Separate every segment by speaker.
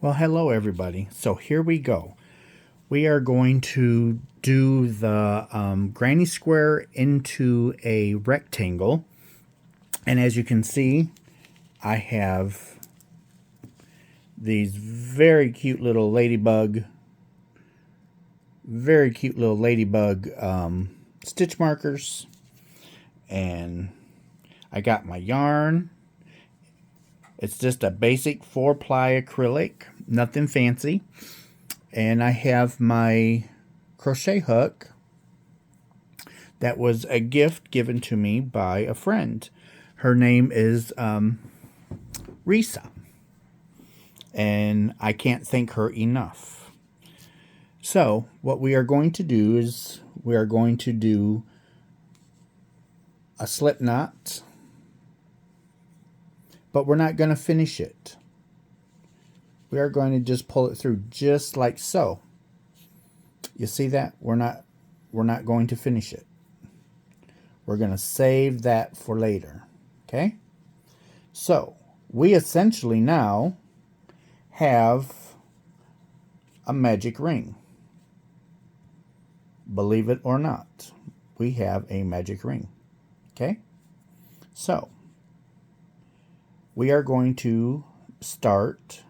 Speaker 1: Well, hello everybody. So here we go. We are going to do the granny square into a rectangle. And as you can see, I have these very cute little ladybug stitch markers. And I got my yarn. It's just a basic 4-ply acrylic, nothing fancy. And I have my crochet hook that was a gift given to me by a friend. Her name is Risa, and I can't thank her enough. So what we are going to do is we are going to do a slip knot, but we're not going to finish it. We are going to just pull it through just like so. You see that? We're not going to finish it. We're going to save that for later. Okay? So, we essentially now have a magic ring. Believe it or not, we have a magic ring. Okay? So, we are going to start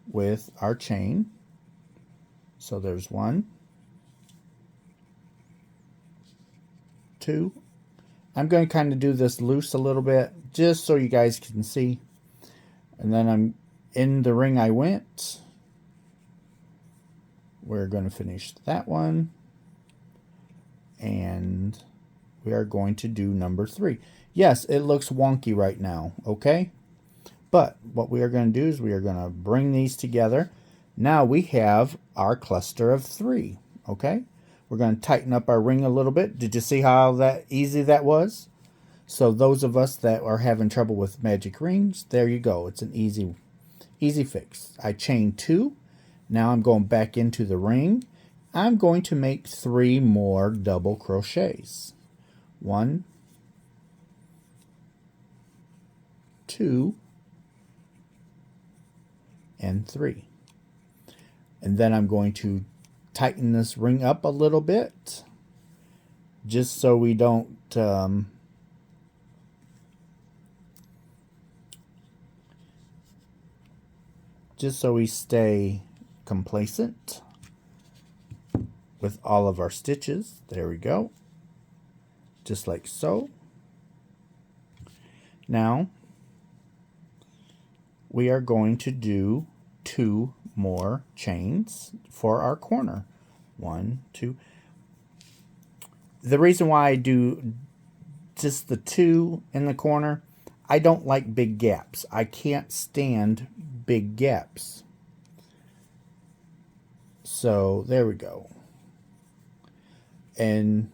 Speaker 1: with our chain. So there's 1, 2. I'm going to kind of do this loose a little bit just so you guys can see. And then I'm in the ring I went. We're going to finish that one. And we are going to do number 3. Yes, it looks wonky right now, okay? But what we are going to do is we are going to bring these together. Now we have our cluster of 3, okay? We're going to tighten up our ring a little bit. Did you see how easy that was? So those of us that are having trouble with magic rings, there you go. It's an easy fix. I chained 2. Now I'm going back into the ring. I'm going to make 3 more double crochets. 1, 2, and 3. And then I'm going to tighten this ring up a little bit just so we don't just so we stay complacent with all of our stitches. There we go. Just like so. Now we are going to do 2 more chains for our corner. 1, 2. The reason why I do just the 2 in the corner, I don't like big gaps. I can't stand big gaps. So there we go. And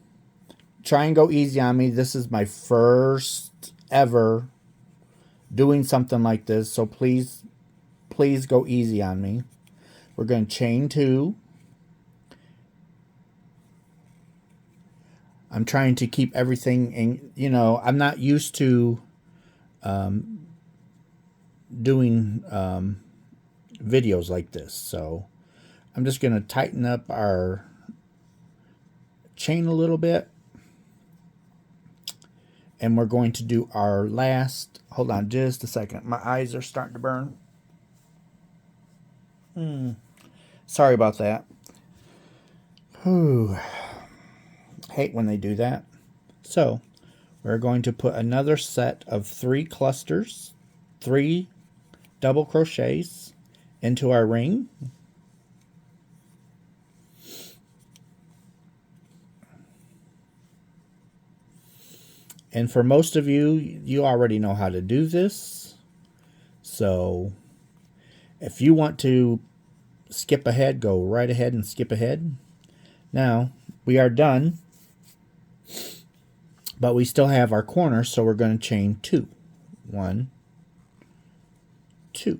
Speaker 1: try and go easy on me. This is my first ever doing something like this, so please go easy on me. We're going to chain 2. I'm trying to keep everything in, I'm not used to doing videos like this, so I'm just going to tighten up our chain a little bit. And we're going to do our last, hold on just a second. My eyes are starting to burn. Sorry about that. Whew. Hate when they do that. So, we're going to put another set of 3 clusters, 3 double crochets into our ring. And for most of you, you already know how to do this. So if you want to skip ahead, go right ahead and skip ahead. Now, we are done, but we still have our corner, so we're going to chain 2. 1, 2.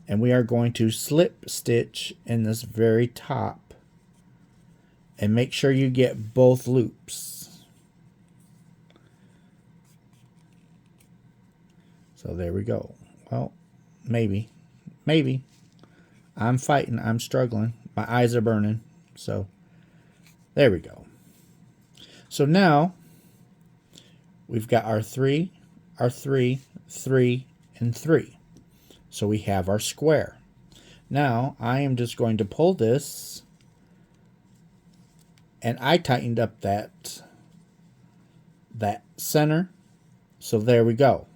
Speaker 1: And we are going to slip stitch in this very top. And make sure you get both loops. So there we go. Well, maybe. I'm fighting. I'm struggling. My eyes are burning. So there we go. So now we've got our 3, 3, and 3. So we have our square. Now I am just going to pull this, and I tightened up that center. So there we go.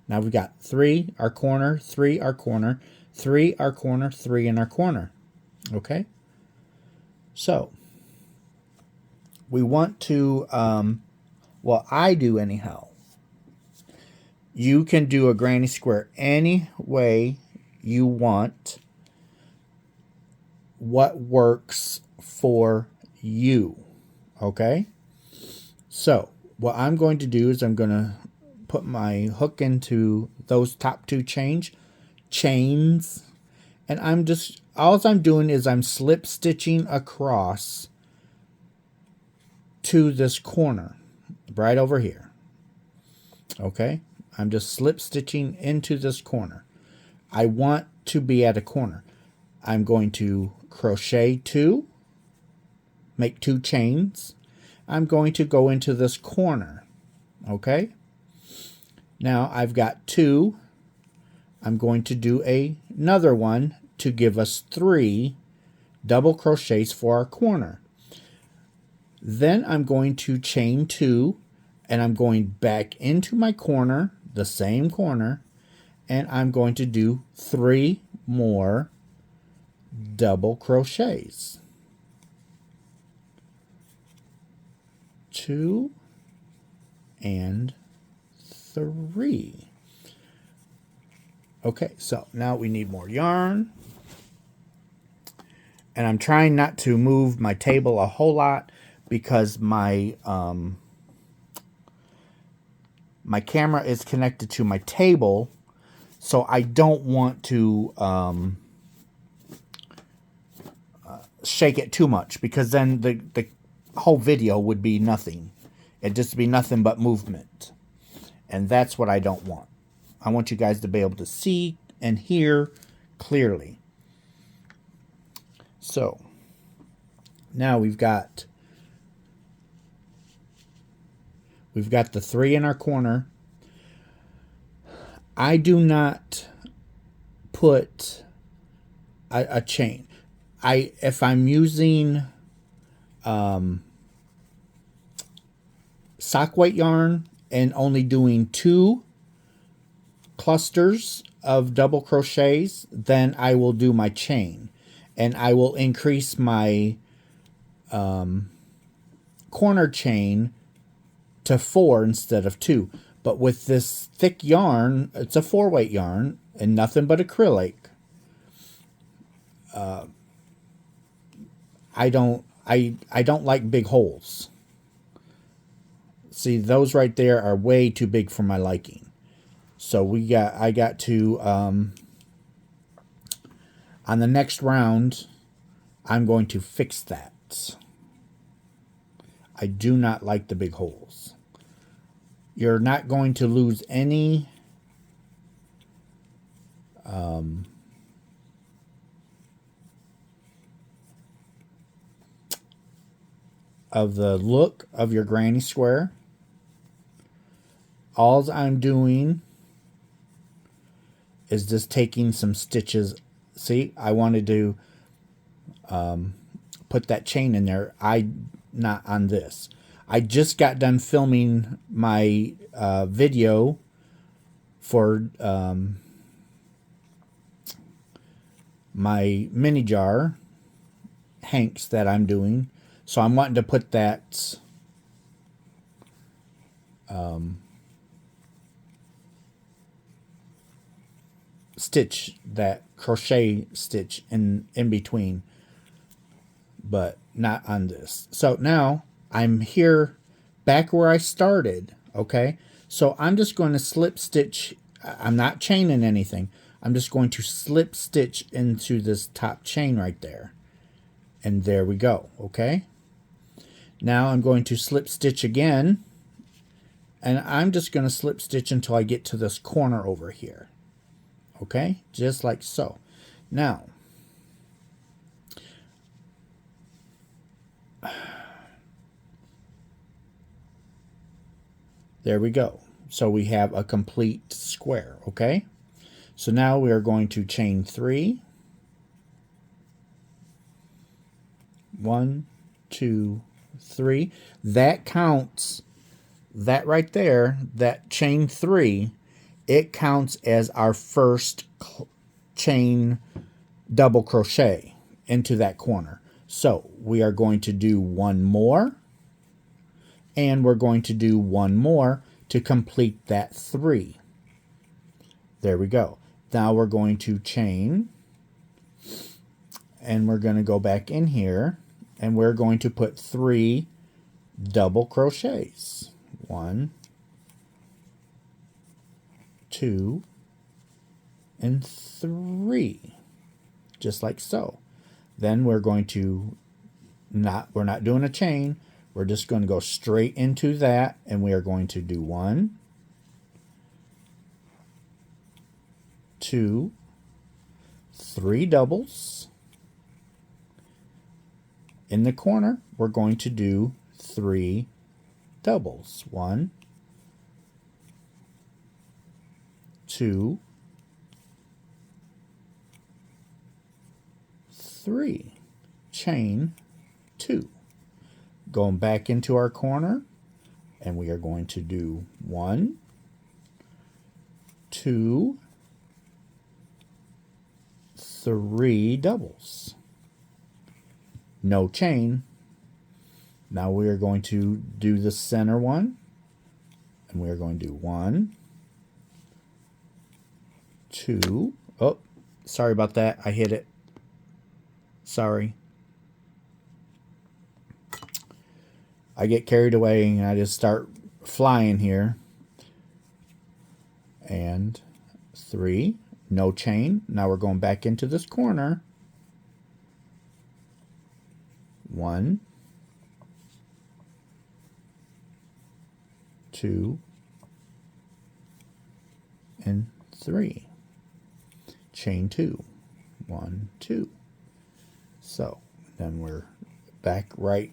Speaker 1: Now we've got 3, our corner, 3, our corner, 3, our corner, 3 in our corner. Okay? So we want to, well, I do anyhow. You can do a granny square any way you want. What works for you. Okay? So what I'm going to do is I'm going to put my hook into those top 2 chains, and all I'm doing is I'm slip stitching across to this corner right over here. Okay, I'm just slip stitching into this corner. I want to be at a corner. I'm going to crochet 2, make 2 chains. I'm going to go into this corner. Okay, now I've got 2. I'm going to do another one to give us 3 double crochets for our corner. Then I'm going to chain 2, and I'm going back into my corner, the same corner, and I'm going to do 3 more double crochets. 2 and 3. Okay, so now we need more yarn. And I'm trying not to move my table a whole lot because my my camera is connected to my table, so I don't want to shake it too much, because then the whole video would be nothing. It'd just be nothing but movement. And that's what I don't want. I want you guys to be able to see and hear clearly. So now we've got the 3 in our corner. I do not put a chain. If I'm using sock weight yarn and only doing 2 clusters of double crochets, then I will do my chain, and I will increase my corner chain to 4 instead of 2. But with this thick yarn, it's a 4-weight yarn and nothing but acrylic. I don't like big holes. See, those right there are way too big for my liking. So I got to on the next round, I'm going to fix that. I do not like the big holes. You're not going to lose any of the look of your granny square. All I'm doing is just taking some stitches. See, I wanted to put that chain in there. Not on this. I just got done filming my video for my mini jar hanks that I'm doing. So I'm wanting to put that stitch, that crochet stitch in between, but not on this. So now I'm here back where I started. Okay, so I'm just going to slip stitch. I'm not chaining anything. I'm just going to slip stitch into this top chain right there, and there we go. Okay, now I'm going to slip stitch again And I'm just going to slip stitch until I get to this corner over here. Okay, just like so. Now, there we go. So we have a complete square, okay? So now we are going to chain 3. 1, 2, 3. That counts, that right there, that chain 3, it counts as our first chain double crochet into that corner. So we are going to do one more, and we're going to do one more to complete that 3. There we go. Now we're going to chain, and we're going to go back in here, and we're going to put 3 double crochets. 1, 2, and 3. Just like so. Then we're going to we're not doing a chain. We're just going to go straight into that, and we are going to do 1, 2, 3 doubles. In the corner, we're going to do 3 doubles. 1, 2, 3. Chain 2. Going back into our corner, and we are going to do 1, 2, 3 doubles. No chain. Now we are going to do the center one, and we are going to do 1, 2. Oh, sorry about that. I hit it. Sorry. I get carried away and I just start flying here. And 3. No chain. Now we're going back into this corner. 1, 2, and 3. Chain 2. 1, 2. So then we're back right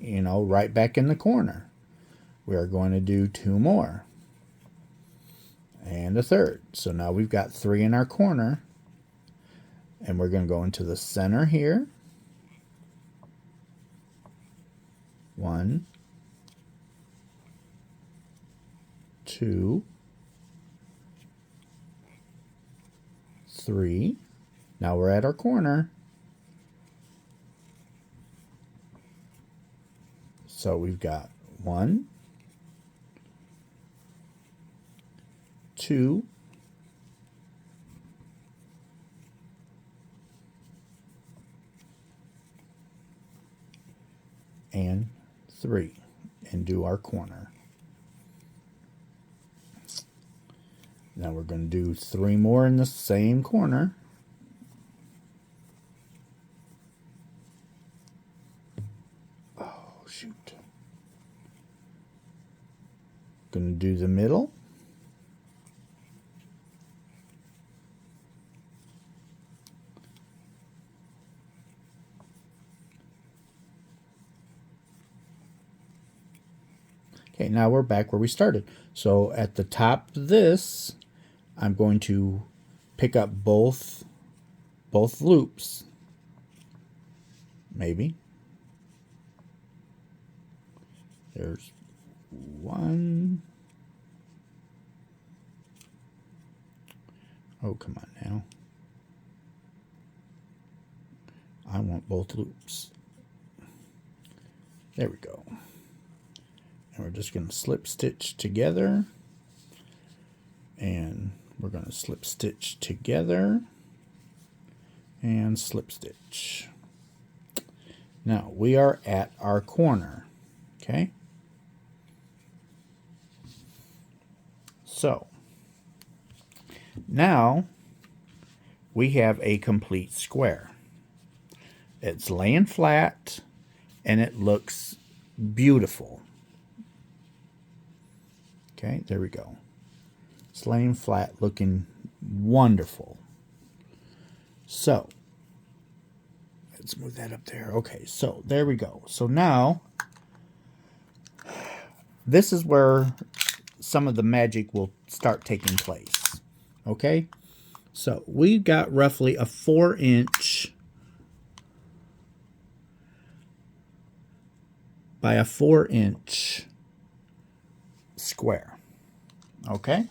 Speaker 1: back in the corner. We are going to do 2 more. And a third. So now we've got 3 in our corner. And we're going to go into the center here. 1, 2, 3. Now we're at our corner. So we've got 1, 2, and 3, and do our corner. Now we're going to do 3 more in the same corner. Oh, shoot. Going to do the middle. Okay, now we're back where we started. So at the top of this, I'm going to pick up both loops. Maybe. There's 1. Oh, come on now. I want both loops. There we go. And we're just going to slip stitch together, and we're going to slip stitch together and slip stitch. Now we are at our corner. Okay, so now we have a complete square. It's laying flat and it looks beautiful. Okay, there we go. It's laying flat, looking wonderful. So, let's move that up there. Okay, so there we go. So now, this is where some of the magic will start taking place. Okay, so we've got roughly a 4-inch by a 4-inch square. Okay,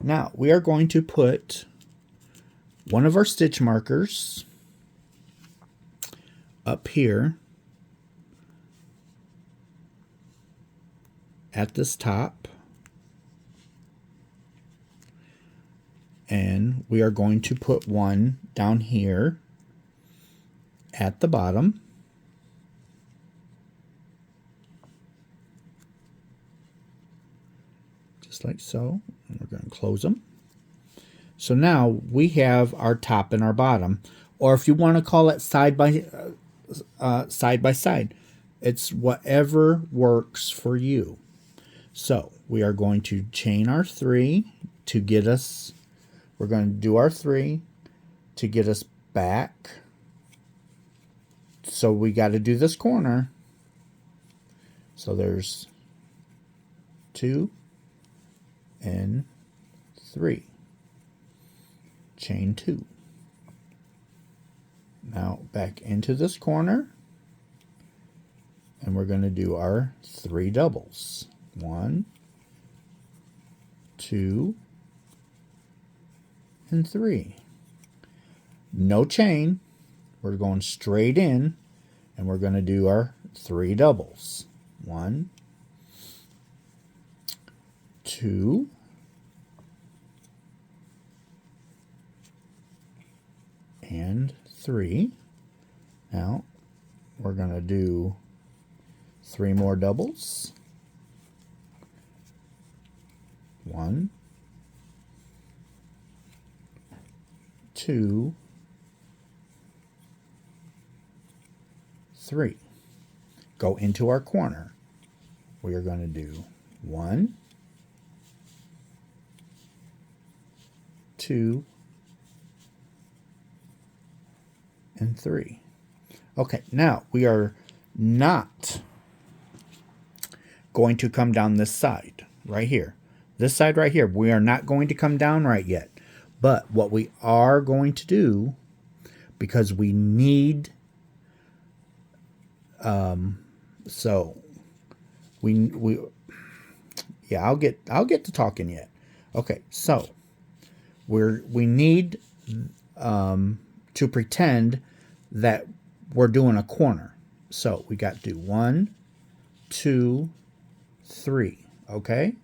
Speaker 1: now we are going to put one of our stitch markers up here at this top, and we are going to put one down here at the bottom. Just like so. And we're going to close them. So now we have our top and our bottom, or if you want to call it side by side. It's whatever works for you. So we are going to chain our 3 to get us, we're going to do our 3 to get us back. So we got to do this corner. So there's 2 and 3. Chain 2. Now back into this corner, and we're going to do our 3 doubles. 1, 2, and 3. No chain. We're going straight in, and we're going to do our 3 doubles. 1, 2, and 3. Now we're going to do 3 more doubles. 1, 2, 3. Go into our corner. We are going to do 1, 2, and 3. Okay, now we are not going to come down this side right here. This side right here, we are not going to come down right yet. But what we are going to do, because we need, so we yeah, I'll get to talking yet. Okay, so we need to pretend that we're doing a corner. So we got to do 1, 2, 3. Okay.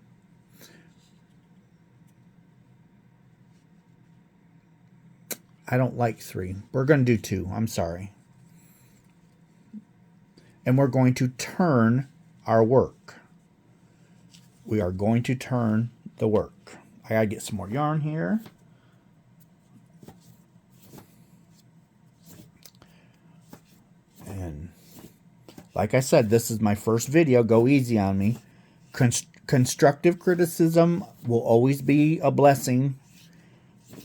Speaker 1: I don't like 3. We're going to do 2. I'm sorry. And we're going to turn our work. We are going to turn the work. I gotta get some more yarn here. And like I said, this is my first video. Go easy on me. Constructive criticism will always be a blessing.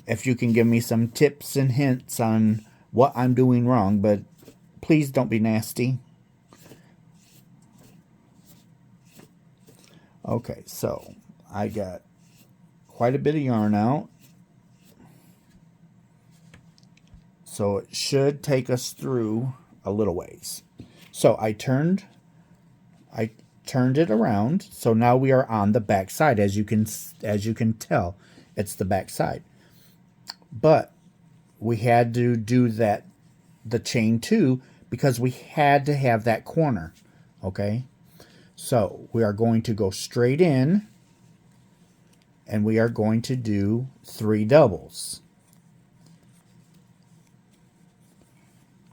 Speaker 1: If you can give me some tips and hints on what I'm doing wrong, but please don't be nasty. Okay, so I got quite a bit of yarn out. So it should take us through a little ways. So I turned it around. So now we are on the back side. As you can tell, it's the back side. But we had to do the chain 2 because we had to have that corner. Okay, so we are going to go straight in, and we are going to do 3 doubles.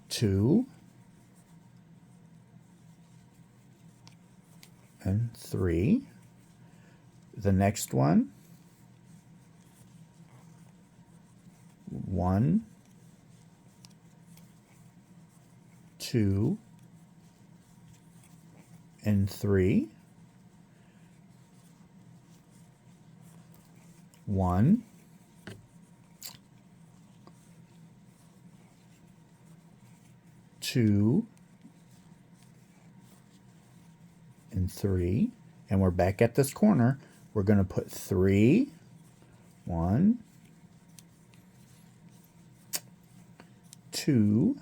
Speaker 1: 2 and 3. The next one, 1, 2, and 3. 1, 2, and 3. And we're back at this corner. We're going to put 3, 1, 2,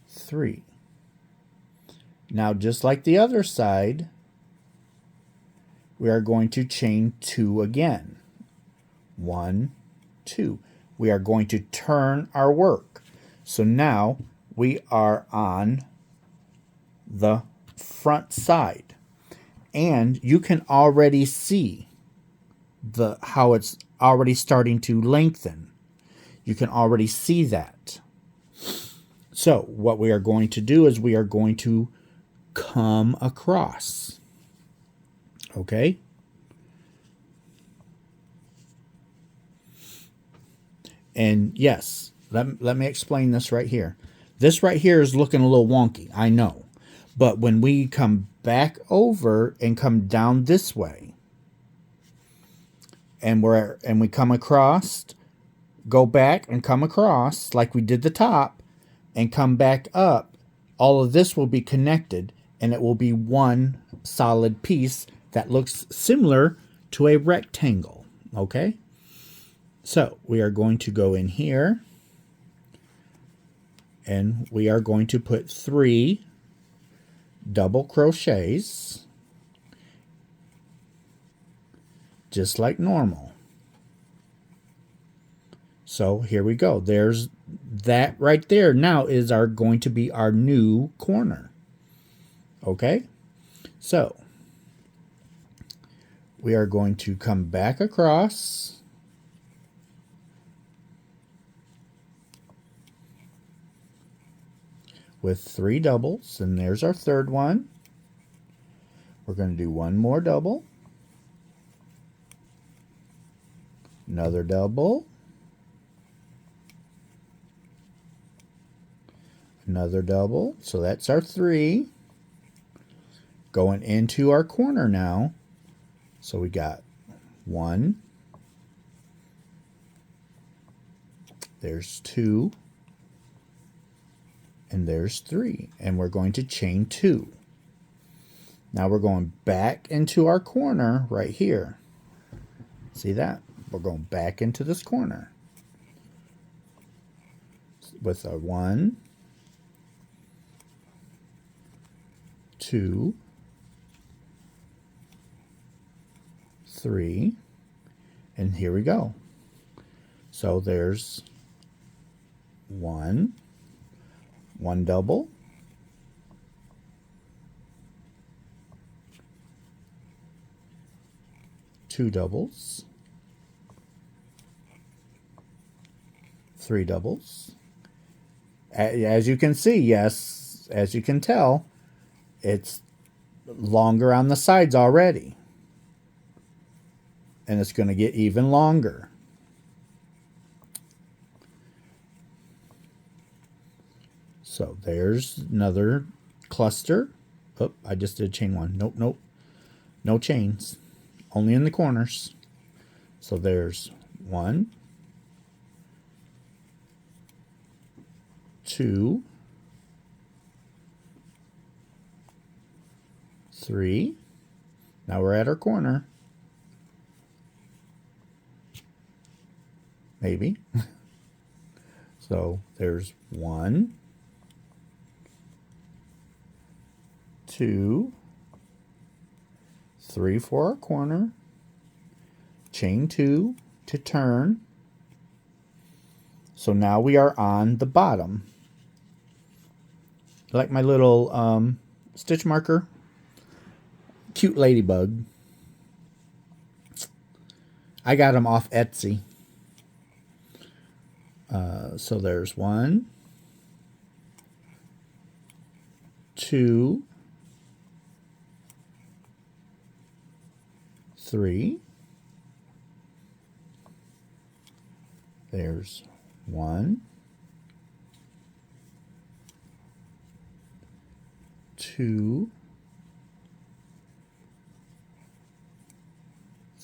Speaker 1: 3. Now, just like the other side, we are going to chain 2 again. 1, 2. We are going to turn our work. So now we are on the front side. And you can already see how it's already starting to lengthen. You can already see that. So what we are going to do is we are going to come across. Okay? And yes, let me explain this right here. This right here is looking a little wonky, I know. But when we come back over and come down this way, and we come across, go back and come across like we did the top, and come back up, all of this will be connected, and it will be one solid piece that looks similar to a rectangle. Okay? So we are going to go in here, and we are going to put 3 double crochets, just like normal. So here we go. There's that right there. Now is going to be our new corner. Okay? So we are going to come back across, with 3 doubles, and there's our third one. We're going to do 1 more double, another double, another double. So that's our 3 going into our corner now. So we got 1, there's 2, and there's 3, and we're going to chain 2. Now we're going back into our corner right here. See that? We're going back into this corner with a 1, 2, 3, and here we go. So there's 1 double, 2 doubles, 3 doubles. As you can see, yes, as you can tell, it's longer on the sides already. And it's going to get even longer. So there's another cluster. Oh, I just did chain 1. Nope, nope. No chains. Only in the corners. So there's 1, 2, 3. Now we're at our corner. Maybe. So there's 1, 2, 3 for our corner, chain 2 to turn. So now we are on the bottom. Like my little stitch marker, cute ladybug. I got them off Etsy. So there's 1, 2, 3. There's 1, 2,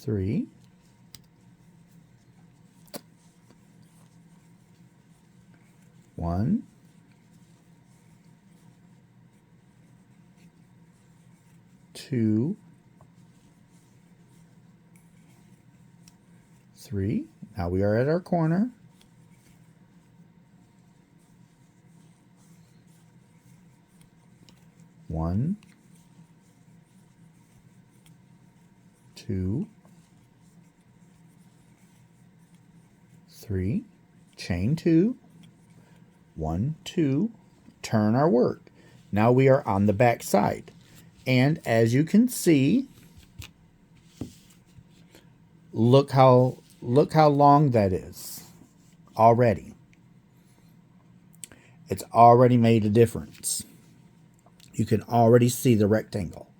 Speaker 1: 3, 1, 2, 3. Now we are at our corner. 1, 2, 3, chain 2, 1, 2, turn our work. Now we are on the back side. And as you can see, look how long that is already. It's already made a difference. You can already see the rectangle.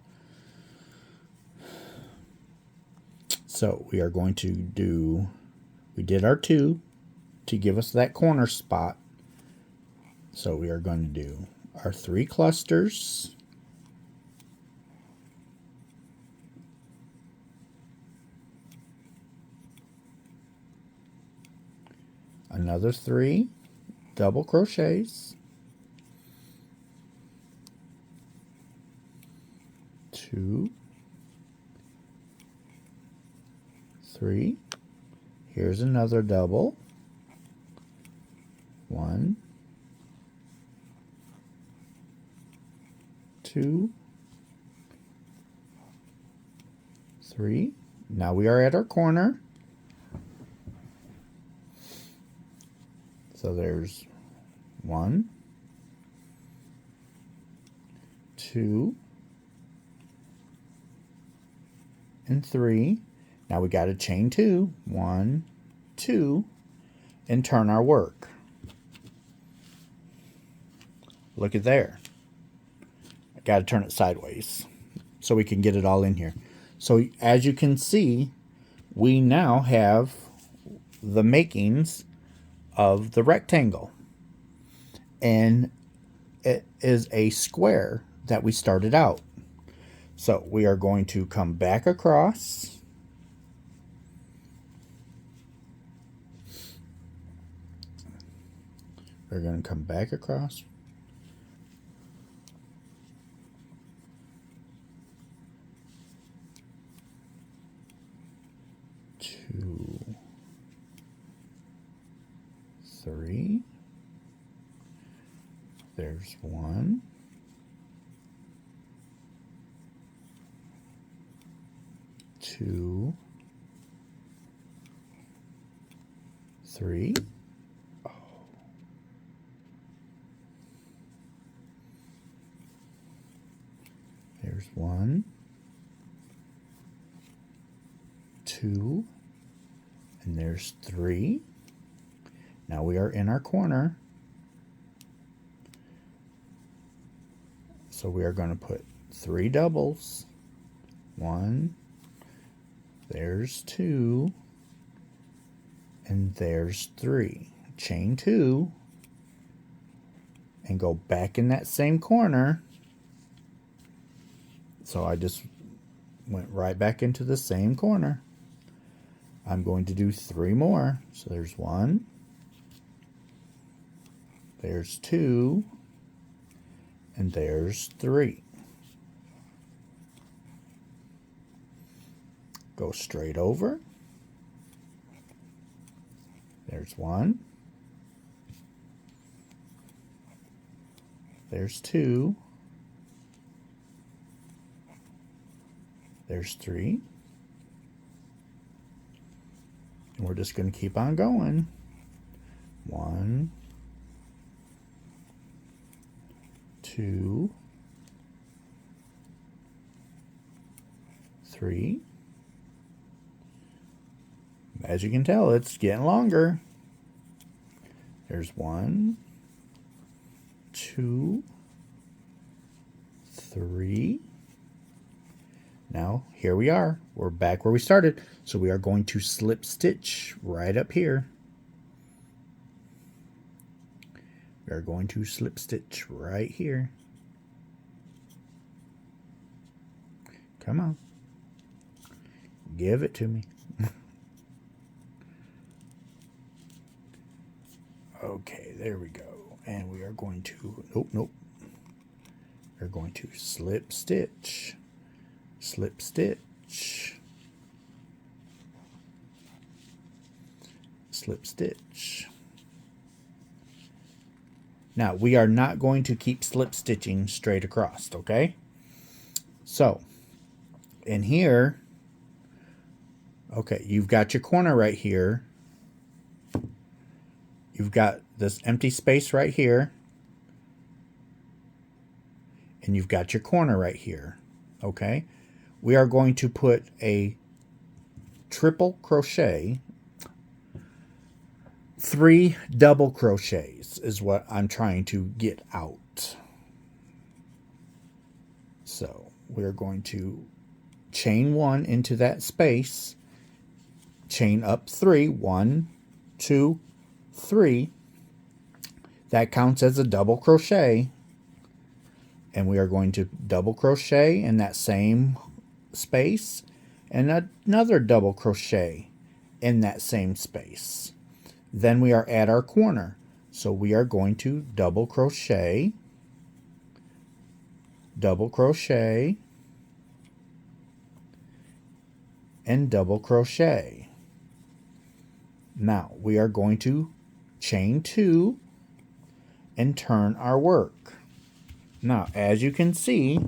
Speaker 1: So we are going to do, we did our 2 to give us that corner spot. So we are going to do our 3 clusters. Another 3 double crochets. 2, 3. Here's another double. 1, 2, 3. Now we are at our corner. So there's 1, 2, and 3. Now we got to chain 2, 1, 2, and turn our work. Look at there. I got to turn it sideways so we can get it all in here. So as you can see, we now have the makings of the rectangle, and it is a square that we started out. So we are going to come back across. We're going to come back across. Two, 3. There's 1. 2, 3. Oh. There's 1, 2, and there's 3. Now we are in our corner. So we are going to put 3 doubles. 1, there's 2, and there's 3. Chain 2, and go back in that same corner. So I just went right back into the same corner. I'm going to do 3 more. So there's 1, there's 2, and there's 3. Go straight over. There's 1, there's 2, there's 3, and we're just going to keep on going. 1, 2, 3. As you can tell, it's getting longer. There's 1, 2, 3. Now, here we are. We're back where we started. So we are going to slip stitch right up here. We are going to slip stitch right here. Come on. Give it to me. Okay, there we go. And we are going to, nope. We're going to slip stitch, slip stitch, slip stitch. Now, we are not going to keep slip stitching straight across, okay? So, in here, okay, you've got your corner right here. You've got this empty space right here. And you've got your corner right here, okay? We are going to put a triple crochet, 3 double crochets is what I'm trying to get out. So we're going to chain 1 into that space, chain up 3, 1, 2, 3. That counts as a double crochet. And we are going to double crochet in that same space and another double crochet in that same space. Then we are at our corner. So we are going to double crochet, and double crochet. Now we are going to chain 2 and turn our work. Now, as you can see,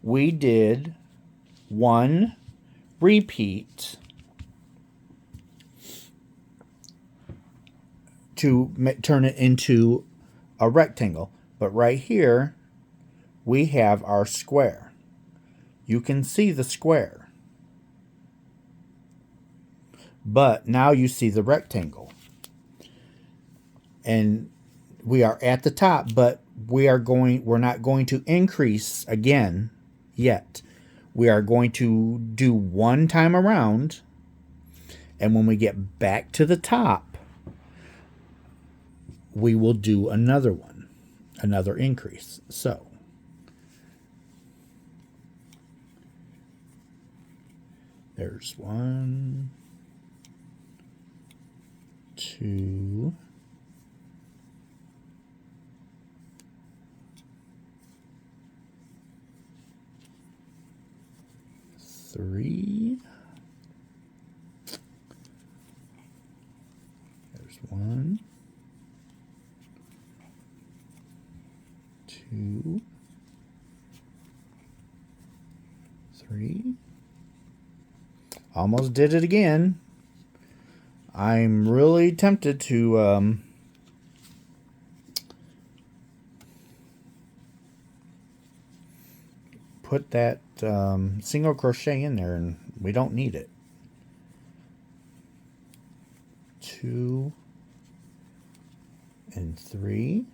Speaker 1: we did 1 repeat to turn it into a rectangle. But right here, we have our square. You can see the square. But now you see the rectangle. And we are at the top, but we're not going to increase again yet. We are going to do 1 time around, and when we get back to the top, we will do another one, another increase. So there's 1, 2, 3. There's 1, 2, 3. Almost did it again. I'm really tempted to put that single crochet in there, and we don't need it. 2 and 3.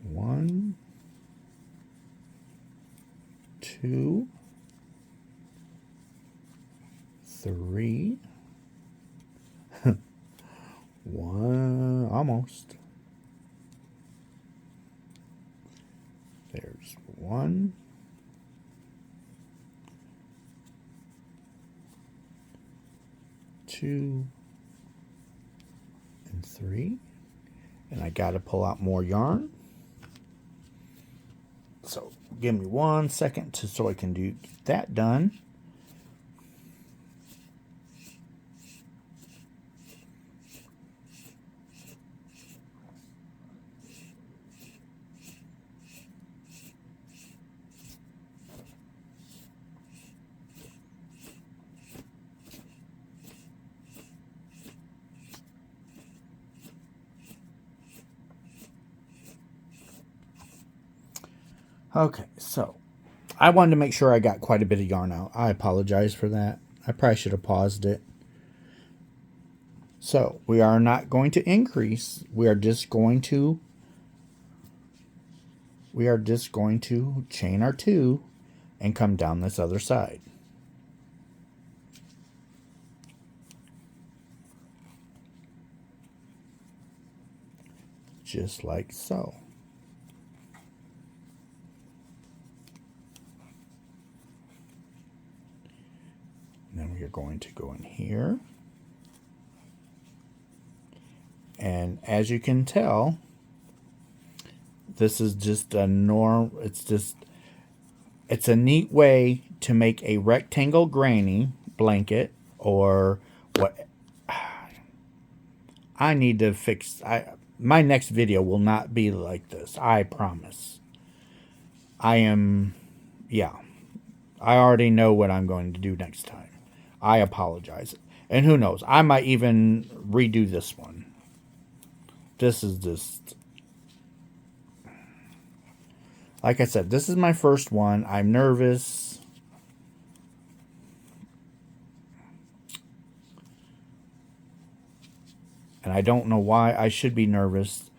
Speaker 1: 1, 2, 3. 1, almost. There's 1, 2, and 3. And I got to pull out more yarn. So give me 1 second so I can do that done. Okay, so I wanted to make sure I got quite a bit of yarn out. I apologize for that. I probably should have paused it. So we are not going to increase. We are just going to chain our 2 and come down this other side. Just like so. we are going to go in here. And as you can tell, this is just a it's a neat way to make a rectangle granny blanket, or what I need to fix. My next video will not be like this, I promise. Yeah, I already know what I'm going to do next time. I apologize. And who knows, I might even redo this one. This is just, like I said, this is my first one. I'm nervous. And I don't know why I should be nervous.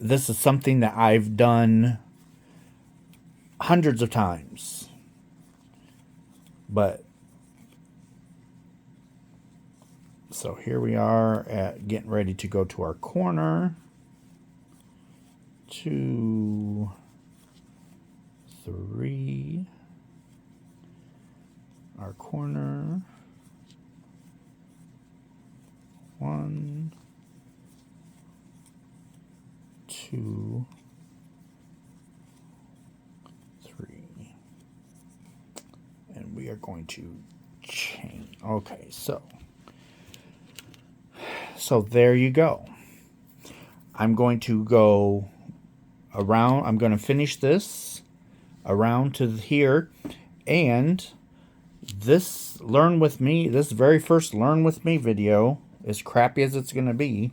Speaker 1: This is something that I've done hundreds of times. But, so here we are at getting ready to go to our corner. 2, 3. Our corner. 1, 2, 3. And we are going to chain. Okay, so there you go. I'm going to go around. I'm going to finish this around to here. And this Learn With Me, this very first Learn With Me video, as crappy as it's going to be,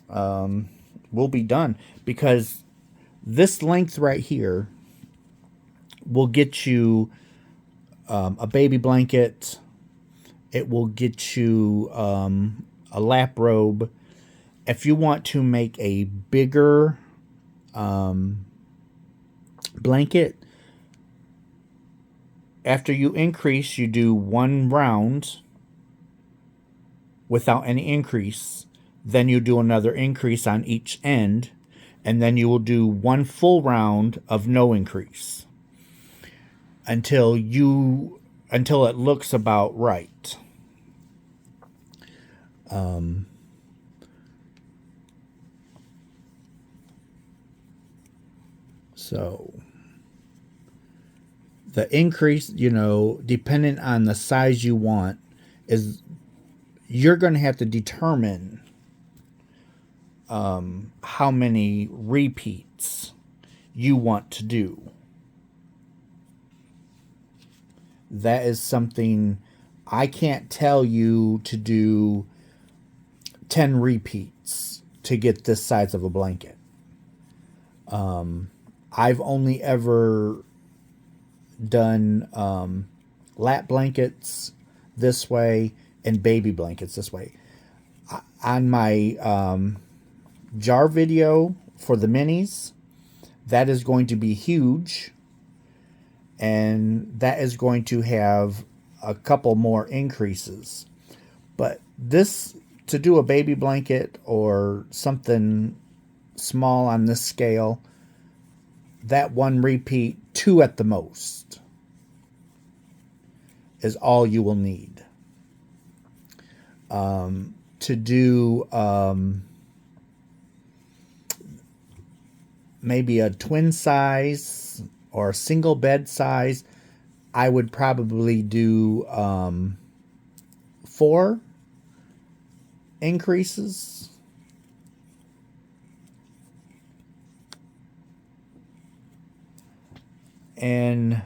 Speaker 1: will be done. Because this length right here will get you a baby blanket. It will get you a lap robe. If you want to make a bigger blanket, after you increase, you do 1 round without any increase. Then you do another increase on each end, and then you will do 1 full round of no increase until it looks about right. So the increase, depending on the size you want, is you're going to have to determine how many repeats you want to do. That is something I can't tell you to do 10 repeats to get this size of a blanket. I've only ever done lap blankets this way and baby blankets this way. On my jar video for the minis, that is going to be huge, and that is going to have a couple more increases. But this, to do a baby blanket or something small on this scale, that 1 repeat, 2 at the most, is all you will need. To do maybe a twin size or a single bed size, I would probably do 4 increases. And,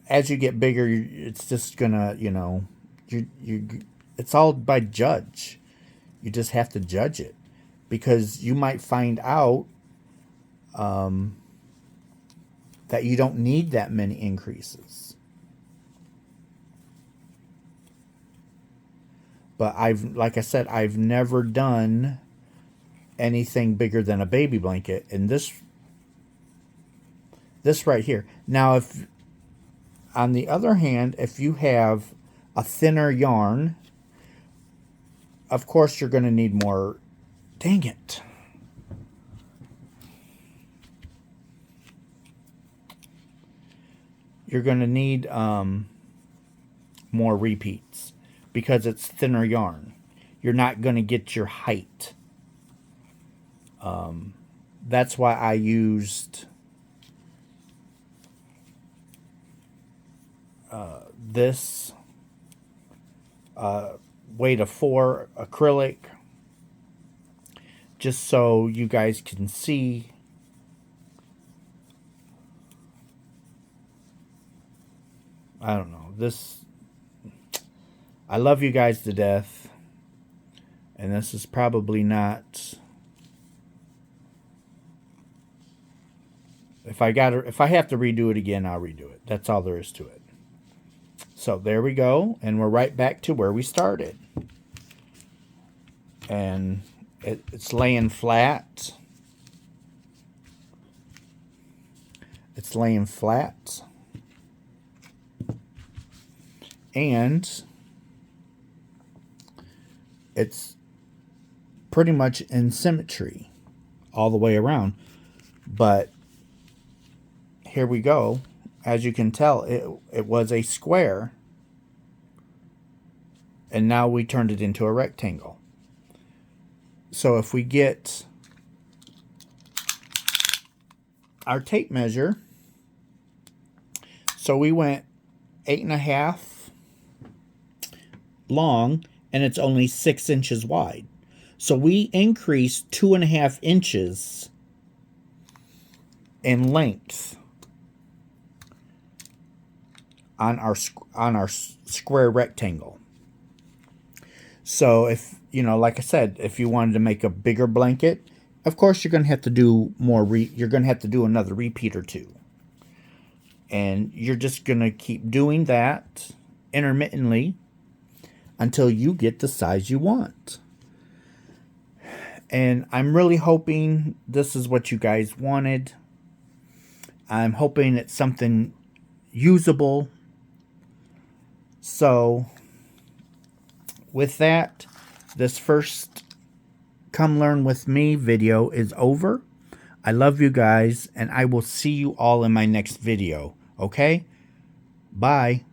Speaker 1: as you get bigger, it's just gonna, it's all by judge. You just have to judge it, because you might find out that you don't need that many increases. But like I said, I've never done anything bigger than a baby blanket, and this right here. Now, if on the other hand, if you have a thinner yarn, of course you're going to need more. Dang it. you're going to need more repeats because it's thinner yarn. You're not going to get your height. That's why I used this weight of 4 acrylic, just so you guys can see. I don't know, this, I love you guys to death, and this is probably not, if I have to redo it again, I'll redo it. That's all there is to it. So there we go, and we're right back to where we started. And it's laying flat. It's laying flat. And it's pretty much in symmetry all the way around. But here we go. As you can tell, it was a square. And now we turned it into a rectangle. So if we get our tape measure, so we went 8.5 long, and it's only 6 inches wide. So we increased 2.5 inches in length on our square rectangle. So if, you know, like I said, if you wanted to make a bigger blanket, of course you're going to have to do more, you're going to have to do another repeat or two. And you're just going to keep doing that intermittently until you get the size you want. And I'm really hoping this is what you guys wanted. I'm hoping it's something usable. So with that, this first Come Learn With Me video is over. I love you guys, and I will see you all in my next video. Okay? Bye.